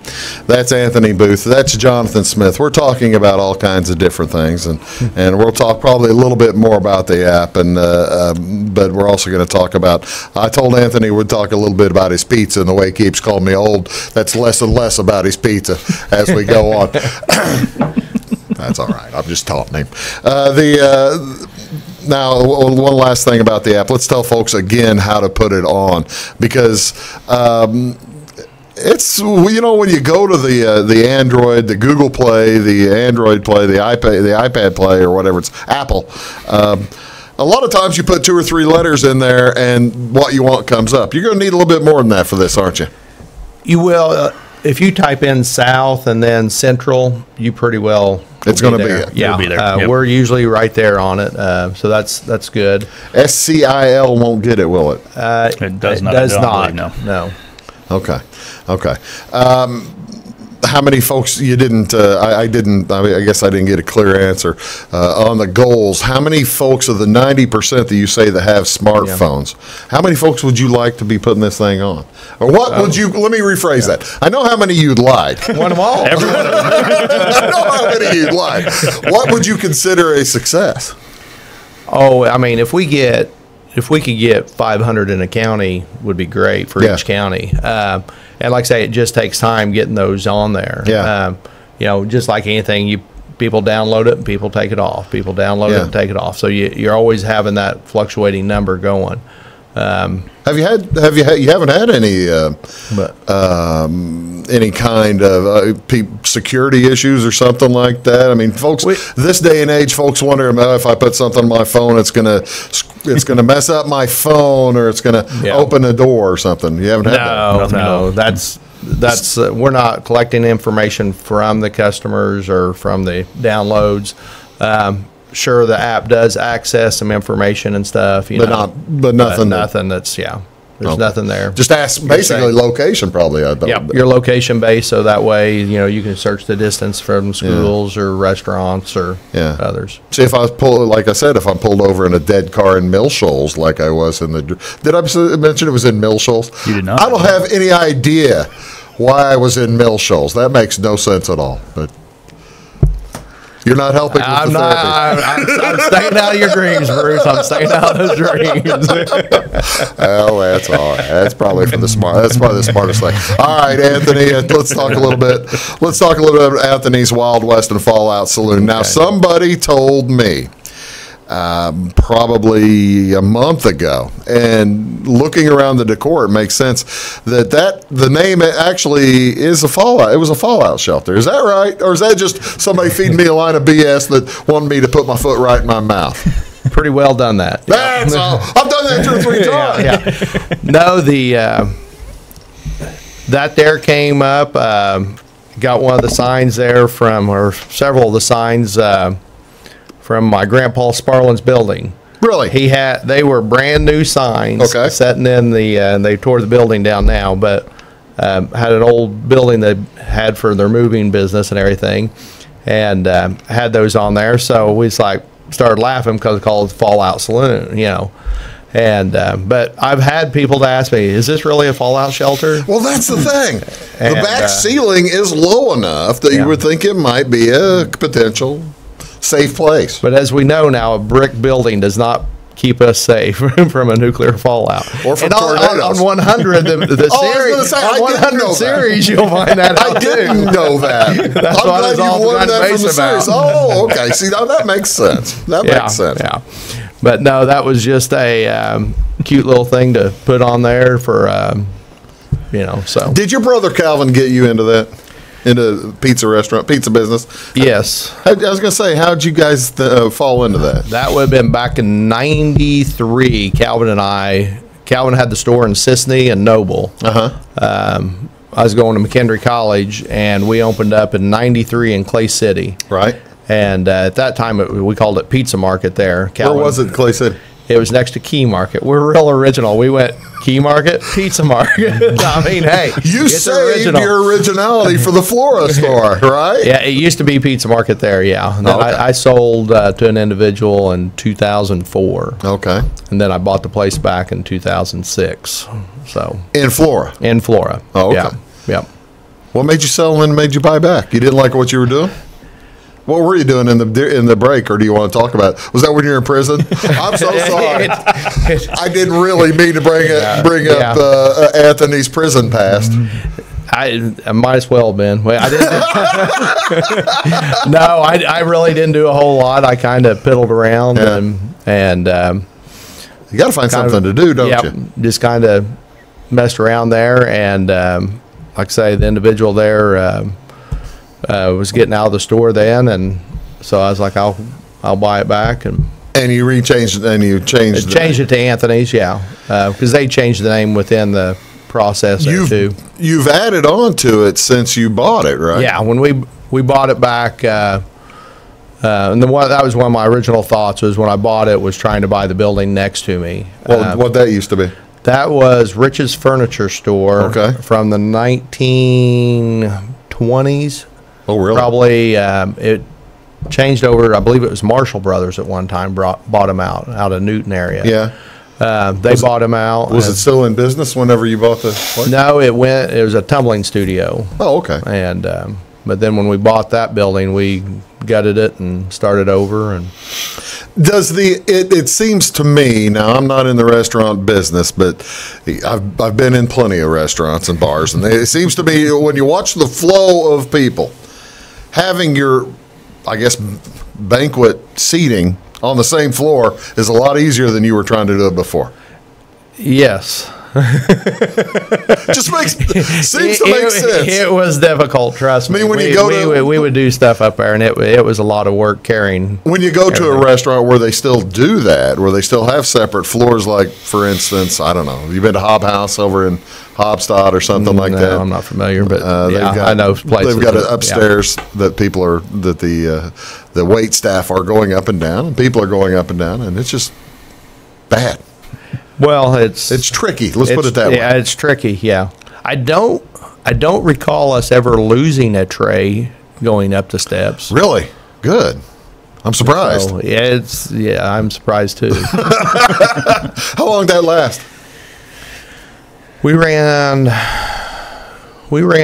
That's Anthony Booth. That's Jonathan Smith. We're talking about all kinds of different things, and we'll talk probably a little bit more about the app, but we're also going to talk about, I told Anthony we'd talk a little bit about his pizza and the way he keeps calling me old. That's less and less about his pizza as we go on. That's all right. I'm just taunting him. Now, one last thing about the app. Let's tell folks again how to put it on, because It's, you know, when you go to the Android, the Google Play, the Android Play, the iPad Play, or whatever, it's Apple. A lot of times you put 2 or 3 letters in there, and what you want comes up. You're going to need a little bit more than that for this, aren't you? You will. If you type in South and then Central, you pretty well. It's going to be it. Yeah, It'll be there. Yep. We're usually right there on it, so that's good. SCIL won't get it, will it? It does not. It does I don't not. believe, No. Okay. How many folks you didn't? I guess I didn't get a clear answer on the goals. How many folks of the 90% that you say that have smartphones? Yeah. How many folks would you like to be putting this thing on? Or what would you? Let me rephrase that. I know how many you'd like. Want them all? Everyone. I know how many you'd like. What would you consider a success? Oh, I mean, if we could get 500 in a county, would be great for each county. And like I say, it just takes time getting those on there. Yeah. You know, just like anything, people download it and people take it off. People download it and take it off. So you're always having that fluctuating number going. You haven't had any kind of security issues or something like that? I mean, folks, this day and age, folks wonder if I put something on my phone, it's gonna mess up my phone, or it's gonna open a door or something. You haven't had that? No. That's we're not collecting information from the customers or from the downloads. Sure, the app does access some information and stuff, but nothing. Nothing that's There's nothing there. Just ask basically location, probably. Your location base, so that way you can search the distance from schools or restaurants or others. See, if I was if I'm pulled over in a dead car in Mill Shoals, like I was in did I mention it was in Mill Shoals? You did not. I don't have any idea why I was in Mill Shoals. That makes no sense at all. But you're not helping with the therapy. I'm staying out of your dreams, Bruce. I'm staying out of those dreams. Oh, that's all right. That's probably the smartest thing. All right, Anthony, let's talk a little bit. Let's talk a little bit about Anthony's Wild West and Fallout Saloon. Now, somebody told me probably a month ago, and looking around the decor, it makes sense that the name actually is a Fallout. It was a Fallout shelter. Is that right, or is that just somebody feeding me a line of BS that wanted me to put my foot right in my mouth? Pretty well done that. That's all. I've done that 2 or 3 times. No, that there came up. Got one of the signs there or several of the signs from my grandpa Sparlin's building. Really? They were brand new signs. Okay. Sitting in they tore the building down now, but had an old building they had for their moving business and everything, and had those on there. So we started laughing because it's called Fallout Saloon, And but I've had people to ask me, is this really a fallout shelter? Well, that's the thing. The back ceiling is low enough that you would think it might be a potential safe place. But as we know now, a brick building does not keep us safe from a nuclear fallout. Or from tornadoes. On 100, the series, on 100 series, you'll find that out I didn't know that. That's I'm what it's glad all you learned that from the about. series. Oh, okay. See, now that makes sense. That makes sense. Yeah. But no, that was just a cute little thing to put on there for, so. Did your brother Calvin get you into that? Into pizza business? Yes. I was going to say, how'd you guys fall into that? That would have been back in '93. Calvin had the store in Sisney and Noble. I was going to McHenry College, and we opened up in '93 in Clay City. Right. And at that time, we called it Pizza Market there. Where was it, Clay City? It was next to Key Market. We're real original. We went Key Market, Pizza Market. I mean, hey, you saved your originality for the Flora store, right? Yeah, it used to be Pizza Market there. Yeah, and then I sold to an individual in 2004. Okay, and then I bought the place back in 2006. So in Flora. Oh, okay. Yeah. What made you sell and made you buy back? You didn't like what you were doing? What were you doing in the break, or do you want to talk about it? Was that when you were in prison? I'm so sorry. I didn't really mean to bring up Anthony's prison past. I might as well have been. Well, I didn't. No, I really didn't do a whole lot. I kind of piddled around and you got to find something to do, don't you? Just kind of messed around there and like I say, the individual there was getting out of the store then, and so I was like, I'll buy it back. And you changed it to Anthony's, yeah, because they changed the name within the process too. You've added on to it since you bought it, right? Yeah, when we bought it back, and that was one of my original thoughts was when I bought it was trying to buy the building next to me. What that used to be? That was Rich's Furniture Store from the 1920s. Oh, really? Probably it changed over. I believe it was Marshall Brothers at one time bought them out of Newton area. Yeah. They bought them out. Was it still in business whenever you bought the place? No, it was a tumbling studio. Oh, okay. And but then when we bought that building, we gutted it and started over. And it seems to me, now I'm not in the restaurant business, but I've been in plenty of restaurants and bars, and it seems to me when you watch the flow of people, having your, I guess, banquet seating on the same floor is a lot easier than you were trying to do it before. Yes. Just seems to make sense. It was difficult, trust me. When we would do stuff up there, and it was a lot of work carrying. When you go to a restaurant where they still do that, where they still have separate floors, like, for instance, I don't know, you've been to Hob House over in Hobstadt or something like that? I'm not familiar, but I know places. They've got it upstairs that the wait staff are going up and down, and people are going up and down, and it's just bad. Well, it's tricky. Let's put it that way. Yeah, it's tricky. Yeah, I don't recall us ever losing a tray going up the steps. Really? Good. I'm surprised. So, I'm surprised too. How long did that last? We ran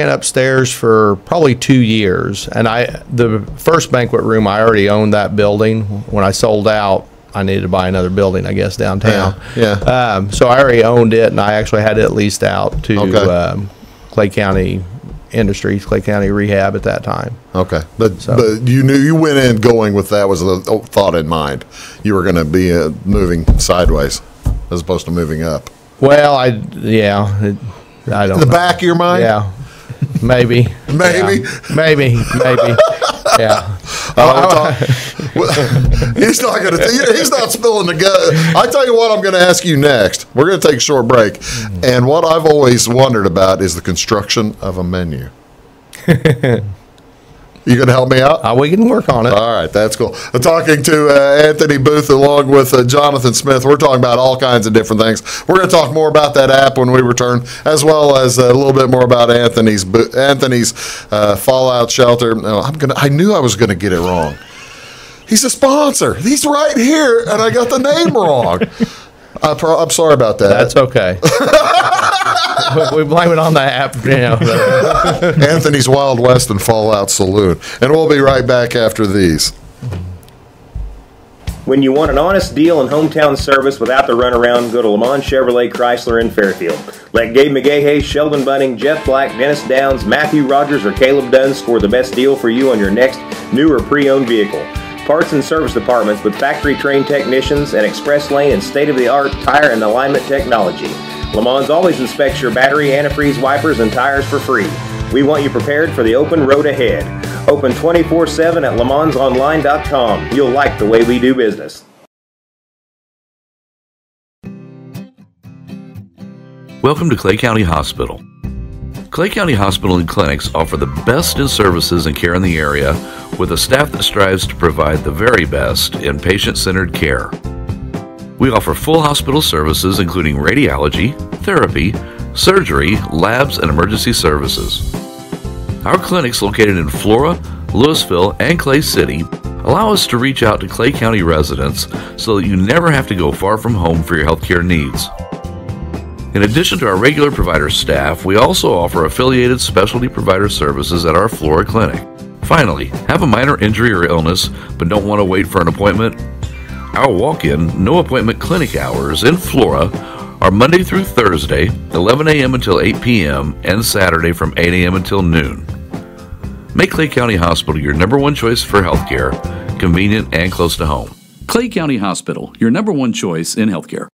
upstairs for probably 2 years, and the first banquet room I already owned that building. When I sold out, I needed to buy another building, I guess, downtown. Yeah. So I already owned it, and I actually had it leased out to Clay County Industries, Clay County Rehab at that time. Okay. But you knew you went in going with that was a thought in mind. You were going to be moving sideways as opposed to moving up. Well, I don't In the back of your mind? Yeah. Maybe. Maybe. Yeah. Maybe. Yeah. He's not going to. He's not spilling the gut. I tell you what, I'm going to ask you next. We're going to take a short break, and what I've always wondered about is the construction of a menu. You going to help me out? We can work on it. All right, that's cool. I'm talking to Anthony Booth along with Jonathan Smith. We're talking about all kinds of different things. We're going to talk more about that app when we return, as well as a little bit more about Anthony's Fallout Shelter. No, I knew I was going to get it wrong. He's a sponsor. He's right here, and I got the name wrong. I'm sorry about that. That's okay. We blame it on the app. Anthony's Wild West and Fallout Saloon. And we'll be right back after these. When you want an honest deal and hometown service without the runaround, go to Lamont Chevrolet Chrysler in Fairfield. Let Gabe McGahey, Sheldon Bunning, Jeff Black, Dennis Downs, Matthew Rogers, or Caleb Dunn score the best deal for you on your next new or pre-owned vehicle. Parts and service departments with factory-trained technicians and express lane and state-of-the-art tire and alignment technology. Le Mans always inspects your battery, antifreeze, wipers, and tires for free. We want you prepared for the open road ahead. Open 24/7 at lemansonline.com. You'll like the way we do business. Welcome to Clay County Hospital. Clay County Hospital and Clinics offer the best in services and care in the area with a staff that strives to provide the very best in patient-centered care. We offer full hospital services including radiology, therapy, surgery, labs, and emergency services. Our clinics located in Flora, Louisville, and Clay City allow us to reach out to Clay County residents so that you never have to go far from home for your healthcare needs. In addition to our regular provider staff, we also offer affiliated specialty provider services at our Flora clinic. Finally, have a minor injury or illness but don't want to wait for an appointment? Our walk-in, no-appointment clinic hours in Flora are Monday through Thursday, 11 a.m. until 8 p.m., and Saturday from 8 a.m. until noon. Make Clay County Hospital your number one choice for healthcare, convenient and close to home. Clay County Hospital, your number one choice in healthcare.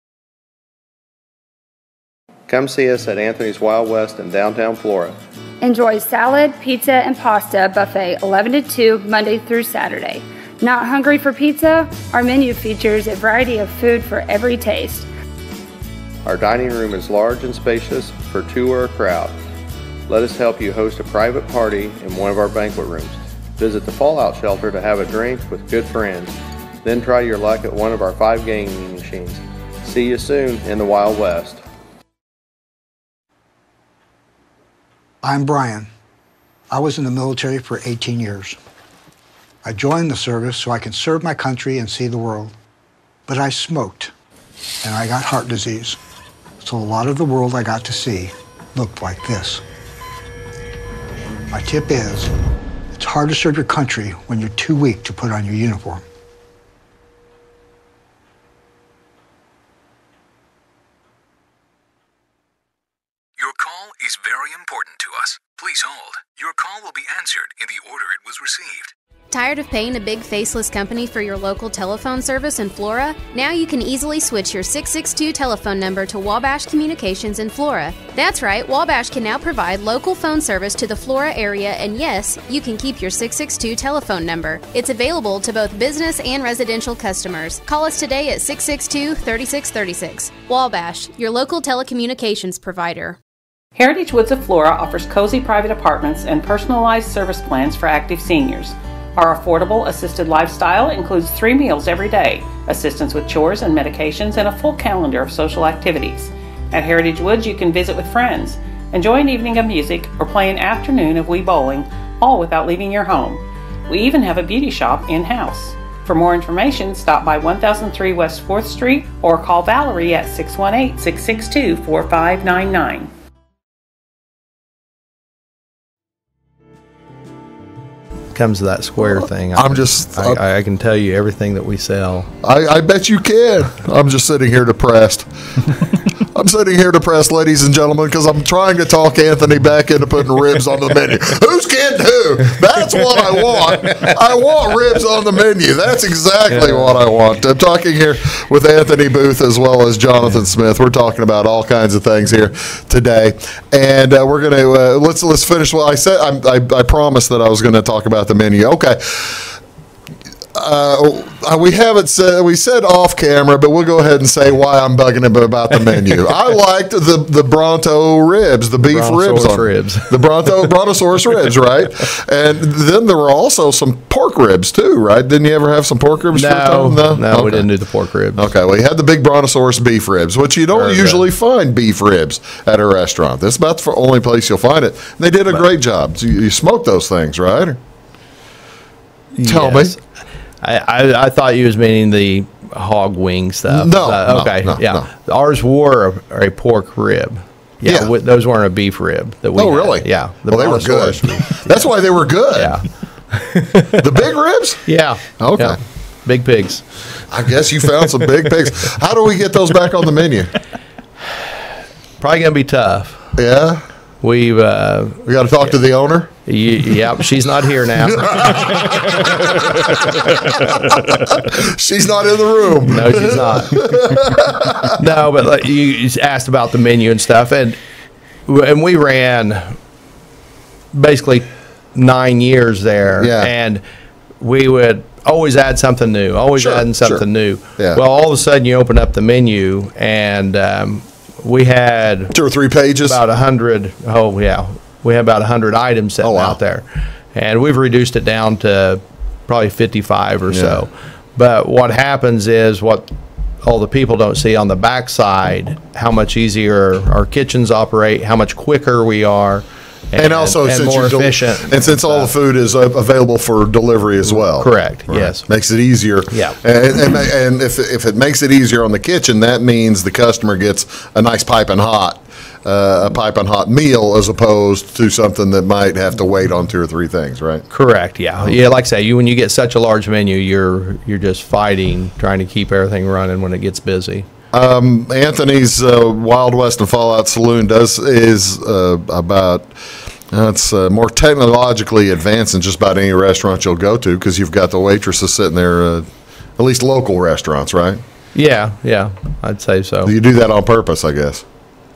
Come see us at Anthony's Wild West in downtown Flora. Enjoy salad, pizza, and pasta buffet 11 to 2 Monday through Saturday. Not hungry for pizza? Our menu features a variety of food for every taste. Our dining room is large and spacious for two or a crowd. Let us help you host a private party in one of our banquet rooms. Visit the Fallout Shelter to have a drink with good friends. Then try your luck at one of our 5 gaming machines. See you soon in the Wild West. I'm Brian. I was in the military for 18 years. I joined the service so I can serve my country and see the world. But I smoked, and I got heart disease. So a lot of the world I got to see looked like this. My tip is, it's hard to serve your country when you're too weak to put on your uniform. Your call is very important to us. Please hold. Your call will be answered in the order it was received. Tired of paying a big faceless company for your local telephone service in Flora? Now you can easily switch your 662 telephone number to Wabash Communications in Flora. That's right, Wabash can now provide local phone service to the Flora area, and yes, you can keep your 662 telephone number. It's available to both business and residential customers. Call us today at 662-3636. Wabash, your local telecommunications provider. Heritage Woods of Flora offers cozy private apartments and personalized service plans for active seniors. Our affordable assisted lifestyle includes 3 meals every day, assistance with chores and medications, and a full calendar of social activities. At Heritage Woods, you can visit with friends, enjoy an evening of music, or play an afternoon of Wii bowling, all without leaving your home. We even have a beauty shop in-house. For more information, stop by 1003 West 4th Street or call Valerie at 618-662-4599. Comes to that square thing. I can tell you everything that we sell. I bet you can. I'm just sitting here depressed. I'm sitting here depressed, ladies and gentlemen, because I'm trying to talk Anthony back into putting ribs on the menu. Who's kidding who? That's what I want. I want ribs on the menu. That's exactly what I want. I'm talking here with Anthony Booth as well as Jonathan Smith. We're talking about all kinds of things here today, and we're going to let's finish what I said. I promised that I was going to talk about the menu. Okay. We haven't said, we said off camera, but we'll go ahead and say why I'm bugging him about the menu. I liked the Bronto ribs, the beef ribs. The Brontosaurus ribs, right? And then there were also some pork ribs too, right? Didn't you ever have some pork ribs? No, okay. We didn't do the pork ribs. Okay, well, you had the big Brontosaurus beef ribs, which you don't usually find beef ribs at a restaurant. That's about the only place you'll find it. And they did a great job. So you smoked those things, right? Tell me. I thought you was meaning the hog wing stuff. No. No. Ours were a pork rib. Yeah. Those weren't a beef rib. That we had. Really? Yeah. Well, they were good. That's why they were good. Yeah. The big ribs? Yeah. Okay. Yeah. Big pigs. I guess you found some big pigs. How do we get those back on the menu? Probably going to be tough. Yeah? We got to talk to the owner? Yeah, she's not here now. She's not in the room. No, she's not. No, but like, you asked about the menu and stuff, and we ran basically 9 years there, and we would always add something new, adding something new. Yeah. Well, all of a sudden you open up the menu, and we had 2 or 3 pages, about 100. Oh yeah. We have about 100 items sitting out there, and we've reduced it down to probably 55 or so. But what happens is what all the people don't see on the backside, how much easier our kitchens operate, how much quicker we are, and also since more efficient. And since all the food is available for delivery as well. Correct. Right. Yes. Makes it easier. Yeah. And if it makes it easier on the kitchen, that means the customer gets a nice piping hot meal as opposed to something that might have to wait on 2 or 3 things, right? Correct. Yeah. Yeah. Like I say, when you get such a large menu, you're just fighting, trying to keep everything running when it gets busy. Anthony's Wild West and Fallout Saloon is about. It's more technologically advanced than just about any restaurant you'll go to because you've got the waitresses sitting there, at least local restaurants, right? Yeah, I'd say so. You do that on purpose, I guess.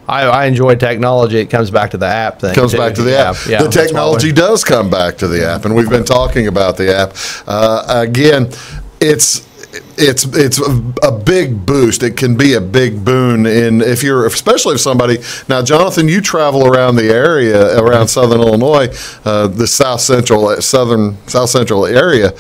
I enjoy technology. It comes back to the app thing. Comes back to the app. Yeah, the technology does come back to the app, and we've been talking about the app. Again, it's a big boost. It can be a big boon especially if somebody. Now, Jonathan, you travel around the area around Southern Illinois, the South Central area.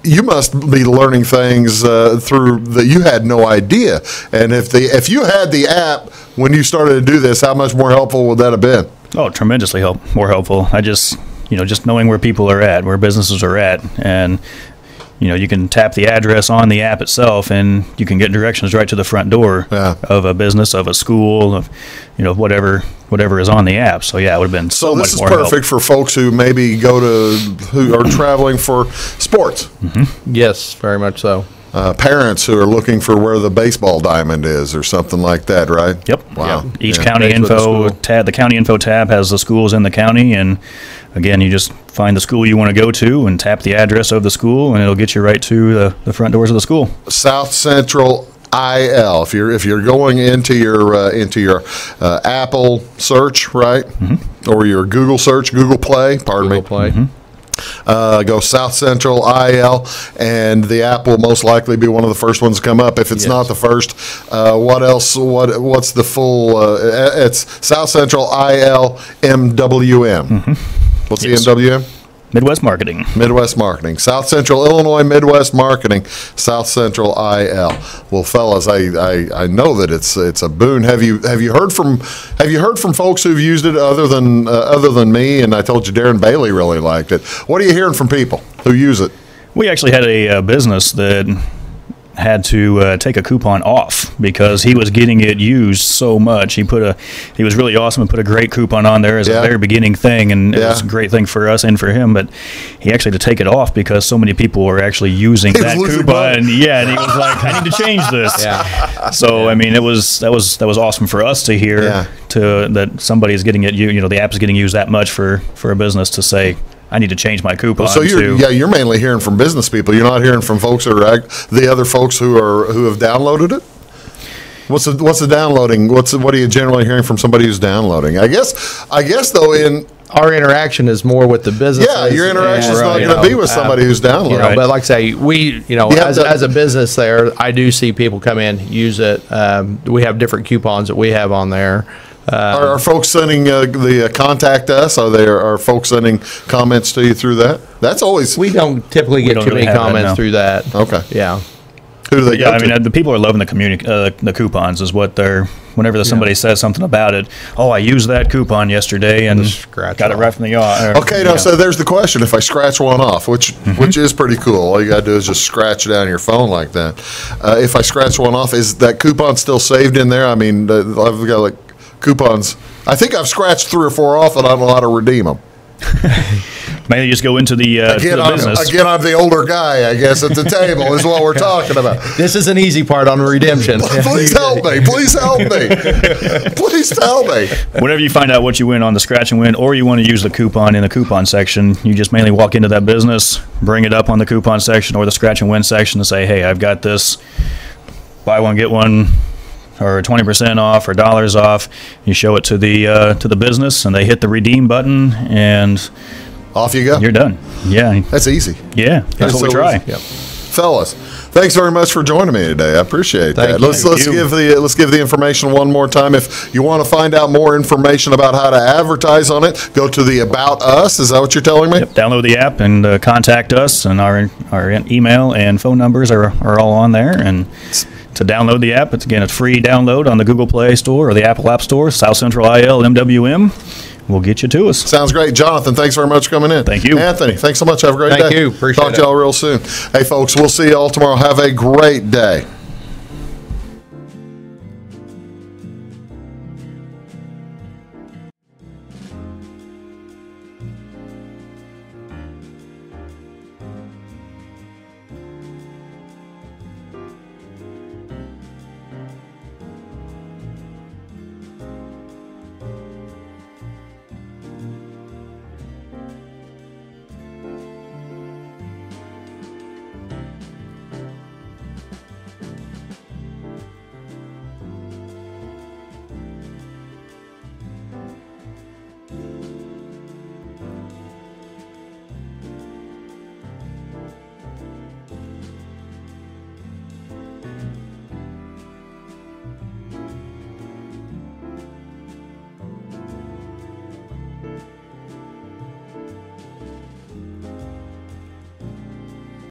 You must be learning things through that you had no idea. And if you had the app when you started to do this, how much more helpful would that have been? Oh, tremendously more helpful. I just knowing where people are at, where businesses are at, and you can tap the address on the app itself, and you can get directions right to the front door of a business, of a school, of whatever is on the app. So yeah, it would have been so much more helpful. This is perfect for folks who maybe who are traveling for sports. Mm-hmm. Yes, very much so. Parents who are looking for where the baseball diamond is or something like that, right? Yep. Wow. Yep. Each county info tab, the county info tab has the schools in the county, and again, you just find the school you want to go to and tap the address of the school, and it'll get you right to the front doors of the school. South Central IL. If you're going into your Apple search, right, or your Google search, Google Play. Google Play. Go South Central IL, and the app will most likely be one of the first ones to come up. If it's not the first, what else? What's the full? It's South Central IL MWM. What's the MWM? Midwest Marketing. Midwest Marketing. South Central Illinois Midwest Marketing. South Central IL. Well, fellas, I know that it's a boon. Have you heard from folks who've used it other than me? And I told you Darren Bailey really liked it. What are you hearing from people who use it? We actually had a business that had to take a coupon off because he was getting it used so much. He was really awesome and put a great coupon on there as a very beginning thing, and it was a great thing for us and for him. But he actually had to take it off because so many people were actually using that coupon. And he was like, "I need to change this." So I mean, that was awesome for us to hear that somebody is getting it. The app is getting used that much for a business to say, I need to change my coupon. So you're mainly hearing from business people. You're not hearing from folks who are the other folks who have downloaded it. What's the downloading? What are you generally hearing from somebody who's downloading? I guess though in our interaction is more with the business. Yeah, your interaction is not going to be with somebody who's downloading. But like I say, we as a business there, I do see people come in, use it. We have different coupons that we have on there. Are folks sending the contact us? Are folks sending comments to you through that? That's always we don't typically get too many comments through that. Okay, yeah. Who do they go to? I mean, the people are loving the coupons. Is what they're. Whenever somebody says something about it, I used that coupon yesterday and got it right from the Okay, now so there's the question: if I scratch one off, which is pretty cool, all you got to do is just scratch it down your phone like that. If I scratch one off, is that coupon still saved in there? I mean, I've got coupons. I think I've scratched 3 or 4 off, and I don't know how to redeem them. Maybe just go into the business. Again, I'm the older guy, I guess, at the table is what we're talking about. This is an easy part on redemption. Please help me. Please help me. Please tell me. Whenever you find out what you win on the scratch and win, or you want to use the coupon in the coupon section, you just mainly walk into that business, bring it up on the coupon section or the scratch and win section and say, hey, I've got this. Buy one, get one. Or 20% off or dollars off. You show it to the business, and they hit the redeem button, and off you go. You're done. Yeah, that's easy. Yeah, that's what we try. Yep. Fellas, thanks very much for joining me today. I appreciate that. Let's give the information one more time. If you want to find out more information about how to advertise on it, go to the About Us. Is that what you're telling me? Yep. Download the app and contact us, and our email and phone numbers are all on there. And to download the app, it's a free download on the Google Play Store or the Apple App Store. South Central IL MWM will get you to us. Sounds great. Jonathan, thanks very much for coming in. Thank you. Anthony, thanks so much. Have a great day. Thank you. Appreciate it. Talk to y'all real soon. Hey, folks, we'll see y'all tomorrow. Have a great day.